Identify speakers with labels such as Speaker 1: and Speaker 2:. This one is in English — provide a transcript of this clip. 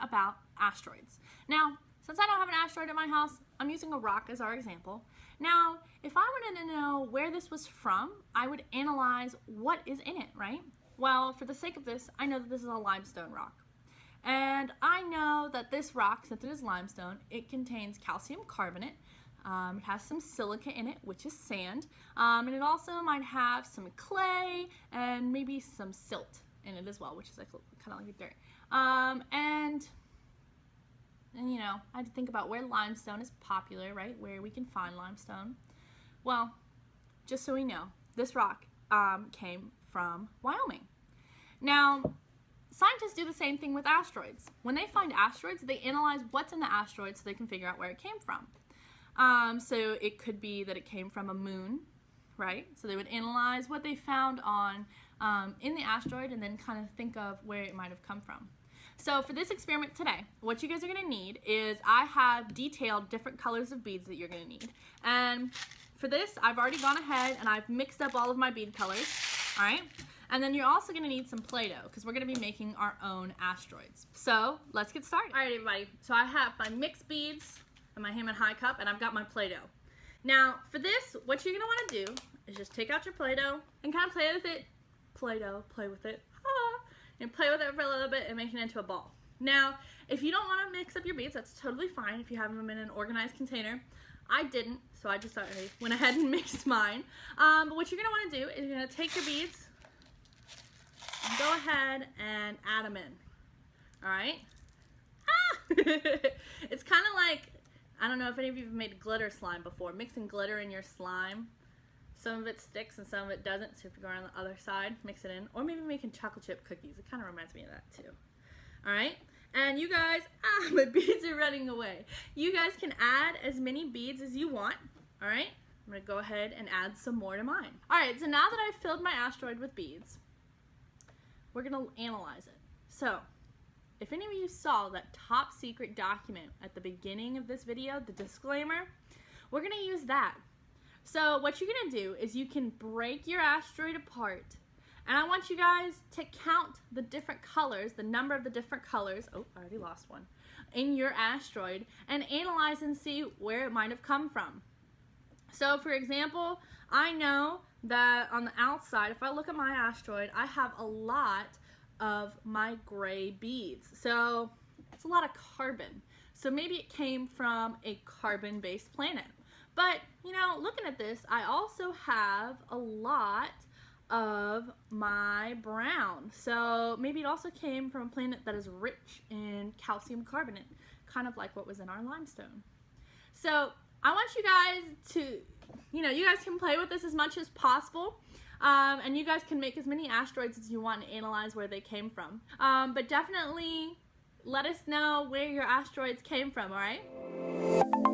Speaker 1: about asteroids. Now, since I don't have an asteroid at my house, I'm using a rock as our example. Now, if I wanted to know where this was from, I would analyze what is in it, right? Well, for the sake of this, I know that this is a limestone rock. And I know that this rock, since it is limestone, it contains calcium carbonate. It has some silica in it, which is sand. And it also might have some clay and maybe some silt in it as well, which is like kind of like dirt. And you know, I had to think about where limestone is popular, right? Where we can find limestone. Well, just so we know, this rock came from Wyoming. Now, scientists do the same thing with asteroids. When they find asteroids, they analyze what's in the asteroid so they can figure out where it came from. So it could be that it came from a moon, right? So they would analyze what they found on in the asteroid and then kind of think of where it might have come from. So for this experiment today, what you guys are going to need is I have detailed different colors of beads that you're going to need. And for this, I've already gone ahead and I've mixed up all of my bead colors, all right? And then you're also going to need some Play-Doh because we're going to be making our own asteroids. So let's get started. All right, everybody. So I have my mixed beads and my Hammond High Cup, and I've got my Play-Doh. Now, for this, what you're going to want to do is just take out your Play-Doh and kind of play with it. Play-Doh, play with it. And play with it for a little bit and make it into a ball. Now, if you don't want to mix up your beads, that's totally fine if you have them in an organized container. I didn't, so I just went ahead and mixed mine. But what you're going to want to do is you're going to take your beads and go ahead and add them in. All right? It's kind of like, I don't know if any of you have made glitter slime before. Mixing glitter in your slime. Some of it sticks and some of it doesn't, so if you go around the other side, mix it in. Or maybe making chocolate chip cookies. It kind of reminds me of that too. Alright? And you guys, my beads are running away. You guys can add as many beads as you want. Alright? I'm going to go ahead and add some more to mine. Alright, so now that I've filled my asteroid with beads, we're going to analyze it. So, if any of you saw that top secret document at the beginning of this video, the disclaimer, we're going to use that. So what you're going to do is you can break your asteroid apart, and I want you guys to count the different colors, the number of the different colors, oh, I already lost one, in your asteroid, and analyze and see where it might have come from. So for example, I know that on the outside, if I look at my asteroid, I have a lot of my gray beads. So it's a lot of carbon. So maybe it came from a carbon-based planet. But, you know, looking at this, I also have a lot of my brown. So maybe it also came from a planet that is rich in calcium carbonate, kind of like what was in our limestone. So I want you guys to, you know, you guys can play with this as much as possible. And you guys can make as many asteroids as you want and analyze where they came from. But definitely let us know where your asteroids came from, all right?